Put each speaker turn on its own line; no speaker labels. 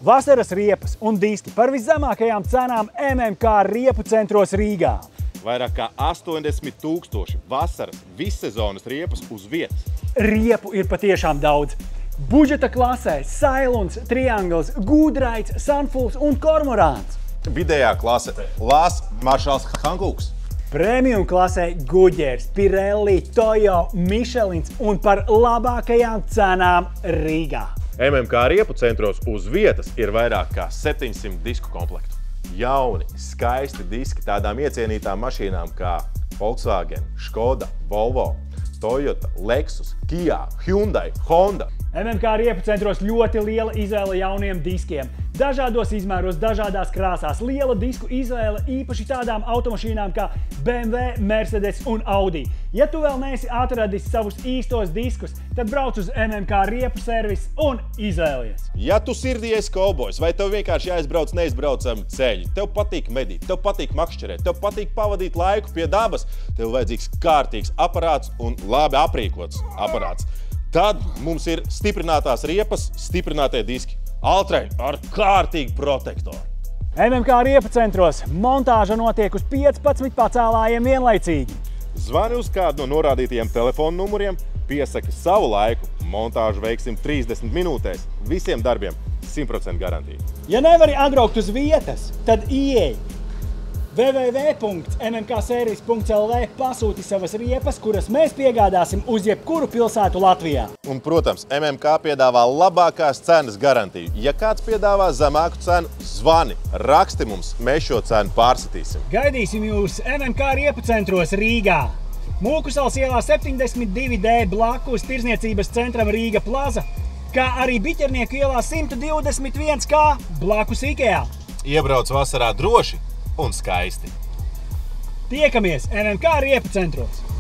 Vasaras riepas un diski par viszemākajām cenām MMK riepu centros Rīgā.
Vairāk kā 80,000 vasaras vissezonas riepas uz vietas.
Riepu ir patiešām daudz. Budžeta klasē Sailuns, Triangles, Gūdraits, Sunfuls un Kormorāns.
Vidējā klase Lās Maršals Hankūks.
Premium klasē Guģers, Pirelli, Toyo, Michelins un par labākajām cenām Rīgā.
MMK riepu centros uz vietas ir vairāk kā 700 disku komplektu. Jauni, skaisti diski tādām iecienītām mašīnām kā Volkswagen, Škoda, Volvo, Toyota, Lexus, Kia, Hyundai, Honda.
MMK riepu centros ļoti liela izvēle jauniem diskiem. Dažādos izmēros, dažādās krāsās. Liela disku izvēle īpaši tādām automašīnām kā BMW, Mercedes un Audi. Ja tu vēl neesi atradis savus īstos diskus, tad brauc uz MMK riepu servisu un izvēlies.
Ja tu sirdī esi kaubojs, vai tev vienkārši jāizbrauc neizbraucami ceļi, tev patīk medīt, tev patīk makšķerēt, tev patīk pavadīt laiku pie dabas, tev vajadzīgs kārtīgs aparāts un labi aprīkots aparāts. Tad mums ir stiprinātās riepas, stiprinātie diski. Altreļi ar kārtīgu protektoru.
MMK riepu centros montāža notiek uz 15 pacēlājiem vienlaicīgi.
Zvani uz kādu no norādītajiem telefonu numuriem, piesaki savu laiku, montāžu veiksim 30 minūtēs, visiem darbiem 100% garantija.
Ja nevari atbraukt uz vietas, tad ieej www.mmkservis.lv, pasūti savas riepas, kuras mēs piegādāsim uz jebkuru pilsētu Latvijā.
Un, protams, MMK piedāvā labākās cenas garantiju. Ja kāds piedāvā zemāku cenu, zvani, raksti mums, mēs šo cenu pārsitīsim.
Gaidīsim jūs MMK riepu centros Rīgā. Mūkusals ielā 72D blakus Tirzniecības centram Rīga Plaza, kā arī Biķernieku ielā 121K blakus Ikea.
Iebrauc vasarā droši un skaisti.
Tiekamies MMK riepu centros!